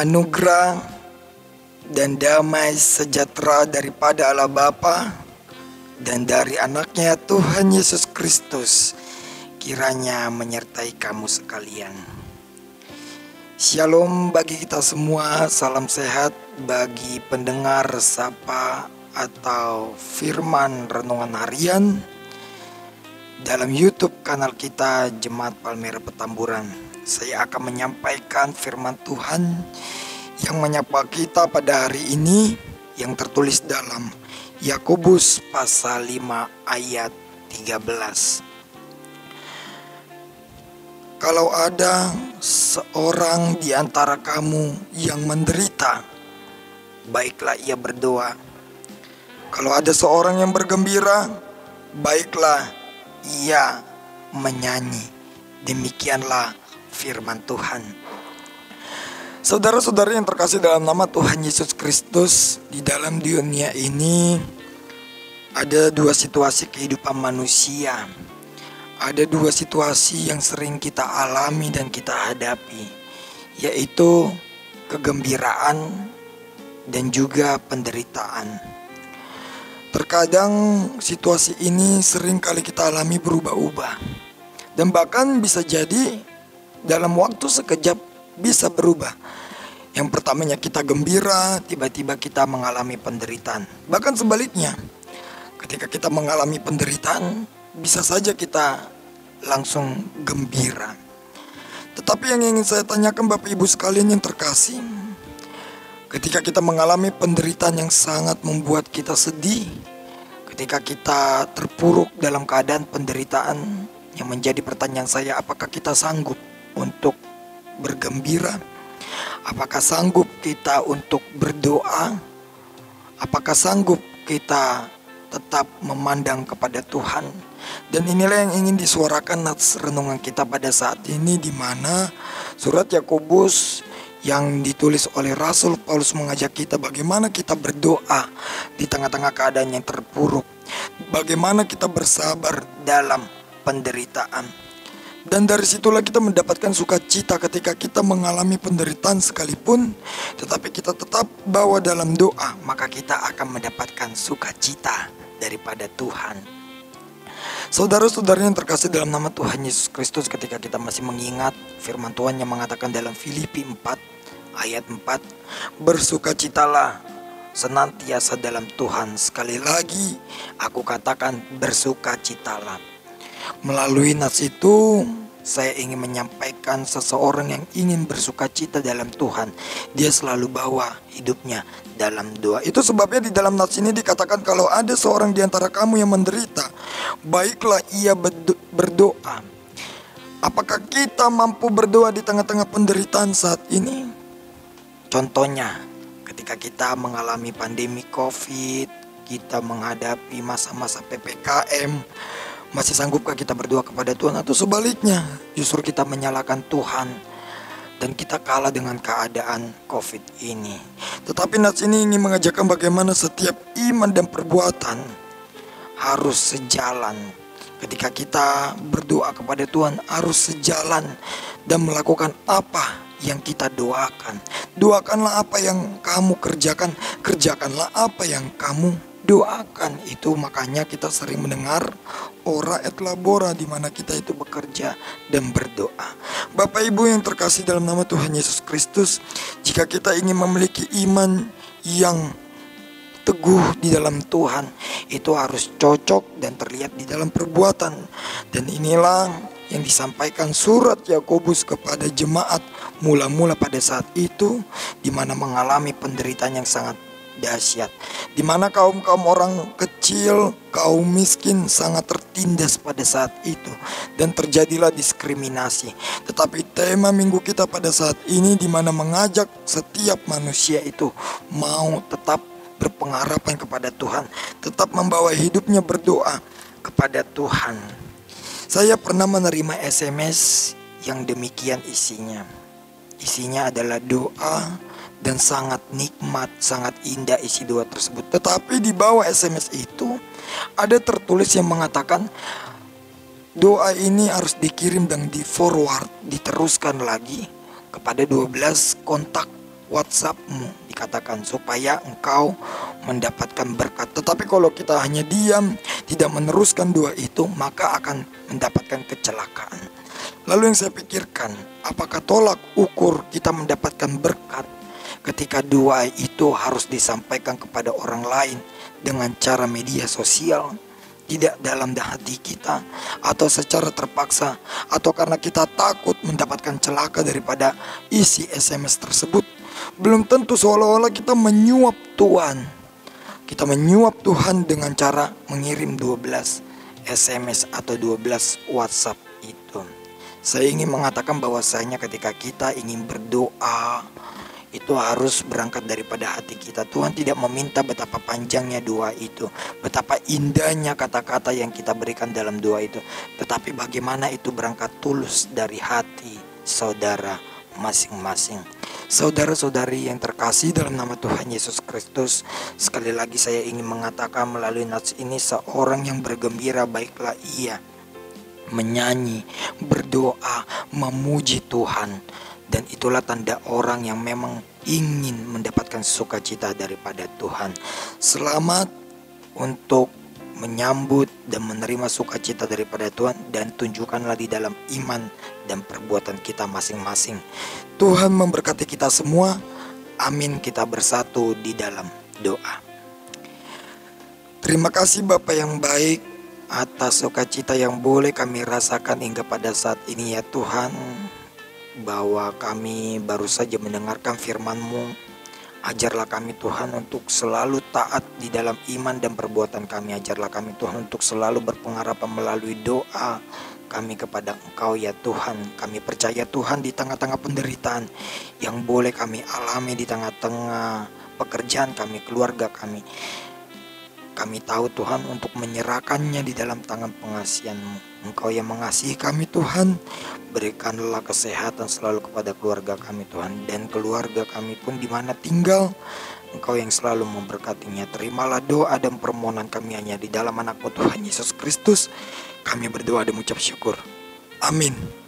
Anugerah dan damai sejahtera daripada Allah Bapa dan dari anaknya Tuhan Yesus Kristus kiranya menyertai kamu sekalian. Shalom bagi kita semua, salam sehat bagi pendengar Sapa atau Firman Renungan Harian dalam YouTube kanal kita Jemaat Palmera Petamburan. Saya akan menyampaikan firman Tuhan yang menyapa kita pada hari ini yang tertulis dalam Yakobus pasal 5 ayat 13. Kalau ada seorang di antara kamu yang menderita, baiklah ia berdoa. Kalau ada seorang yang bergembira, baiklah ia menyanyi. Demikianlah firman Tuhan. Saudara-saudara yang terkasih dalam nama Tuhan Yesus Kristus, di dalam dunia ini ada dua situasi kehidupan manusia. Ada dua situasi yang sering kita alami dan kita hadapi, yaitu kegembiraan dan juga penderitaan. Terkadang situasi ini sering kali kita alami berubah-ubah, dan bahkan bisa jadi dalam waktu sekejap bisa berubah. Yang pertamanya kita gembira, tiba-tiba kita mengalami penderitaan. Bahkan sebaliknya, ketika kita mengalami penderitaan, bisa saja kita langsung gembira. Tetapi yang ingin saya tanyakan Bapak Ibu sekalian yang terkasih, ketika kita mengalami penderitaan yang sangat membuat kita sedih, ketika kita terpuruk dalam keadaan penderitaan, yang menjadi pertanyaan saya, apakah kita sanggup untuk bergembira? Apakah sanggup kita untuk berdoa? Apakah sanggup kita tetap memandang kepada Tuhan? Dan inilah yang ingin disuarakan nats renungan kita pada saat ini, di mana surat Yakobus yang ditulis oleh Rasul Paulus mengajak kita bagaimana kita berdoa di tengah-tengah keadaan yang terpuruk, bagaimana kita bersabar dalam penderitaan. Dan dari situlah kita mendapatkan sukacita ketika kita mengalami penderitaan sekalipun, tetapi kita tetap bawa dalam doa, maka kita akan mendapatkan sukacita daripada Tuhan. Saudara-saudara yang terkasih dalam nama Tuhan Yesus Kristus, ketika kita masih mengingat firman Tuhan yang mengatakan dalam Filipi 4 ayat 4, bersukacitalah senantiasa dalam Tuhan. Sekali lagi aku katakan bersukacitalah. Melalui nas itu saya ingin menyampaikan seseorang yang ingin bersukacita dalam Tuhan, dia selalu bawa hidupnya dalam doa. Itu sebabnya di dalam nas ini dikatakan kalau ada seorang di antara kamu yang menderita, baiklah ia berdoa. Apakah kita mampu berdoa di tengah-tengah penderitaan saat ini? Contohnya ketika kita mengalami pandemi COVID, kita menghadapi masa-masa PPKM, masih sanggupkah kita berdoa kepada Tuhan? Atau sebaliknya, justru kita menyalahkan Tuhan dan kita kalah dengan keadaan COVID ini. Tetapi nats ini ingin mengajarkan bagaimana setiap iman dan perbuatan harus sejalan. Ketika kita berdoa kepada Tuhan harus sejalan dan melakukan apa yang kita doakan. Doakanlah apa yang kamu kerjakan, kerjakanlah apa yang kamu doakan. Itu makanya kita sering mendengar ora et labora, di mana kita itu bekerja dan berdoa. Bapak Ibu yang terkasih dalam nama Tuhan Yesus Kristus, jika kita ingin memiliki iman yang teguh di dalam Tuhan, itu harus cocok dan terlihat di dalam perbuatan. Dan inilah yang disampaikan surat Yakobus kepada jemaat mula-mula pada saat itu, di mana mengalami penderitaan yang sangat dahsyat, di mana kaum orang kecil, kaum miskin sangat tertindas pada saat itu, dan terjadilah diskriminasi. Tetapi tema minggu kita pada saat ini, di mana mengajak setiap manusia itu mau tetap berpengharapan kepada Tuhan, tetap membawa hidupnya berdoa kepada Tuhan. Saya pernah menerima SMS yang demikian isinya. Isinya adalah doa dan sangat nikmat, sangat indah isi doa tersebut. Tetapi di bawah SMS itu ada tertulis yang mengatakan doa ini harus dikirim dan di forward, diteruskan lagi kepada 12 kontak WhatsAppmu, dikatakan supaya engkau mendapatkan berkat. Tetapi kalau kita hanya diam, tidak meneruskan doa itu, maka akan mendapatkan kecelakaan. Lalu yang saya pikirkan, apakah tolak ukur kita mendapatkan berkat ketika doa itu harus disampaikan kepada orang lain dengan cara media sosial, tidak dalam hati kita, atau secara terpaksa, atau karena kita takut mendapatkan celaka daripada isi SMS tersebut? Belum tentu, seolah-olah kita menyuap Tuhan. Kita menyuap Tuhan dengan cara mengirim 12 SMS atau 12 WhatsApp itu. Saya ingin mengatakan bahwasanya ketika kita ingin berdoa, itu harus berangkat daripada hati kita. Tuhan tidak meminta betapa panjangnya doa itu, betapa indahnya kata-kata yang kita berikan dalam doa itu, tetapi bagaimana itu berangkat tulus dari hati saudara masing-masing. Saudara-saudari yang terkasih dalam nama Tuhan Yesus Kristus, sekali lagi saya ingin mengatakan melalui nats ini, seorang yang bergembira baiklah ia menyanyi, berdoa, memuji Tuhan. Dan itulah tanda orang yang memang ingin mendapatkan sukacita daripada Tuhan. Selamat untuk menyambut dan menerima sukacita daripada Tuhan, dan tunjukkanlah di dalam iman dan perbuatan kita masing-masing. Tuhan memberkati kita semua. Amin. Kita bersatu di dalam doa. Terima kasih Bapa yang baik atas sukacita yang boleh kami rasakan hingga pada saat ini ya Tuhan, bahwa kami baru saja mendengarkan firman-Mu. Ajarlah kami Tuhan untuk selalu taat di dalam iman dan perbuatan kami. Ajarlah kami Tuhan untuk selalu berpengharapan melalui doa kami kepada Engkau ya Tuhan. Kami percaya Tuhan, di tengah-tengah penderitaan yang boleh kami alami, di tengah-tengah pekerjaan kami, keluarga kami, kami tahu Tuhan untuk menyerahkannya di dalam tangan pengasihan-Mu. Engkau yang mengasihi kami Tuhan, berikanlah kesehatan selalu kepada keluarga kami Tuhan, dan keluarga kami pun di mana tinggal, Engkau yang selalu memberkatinya. Terimalah doa dan permohonan kami hanya di dalam anak-Mu Tuhan Yesus Kristus. Kami berdoa dan mengucap syukur. Amin.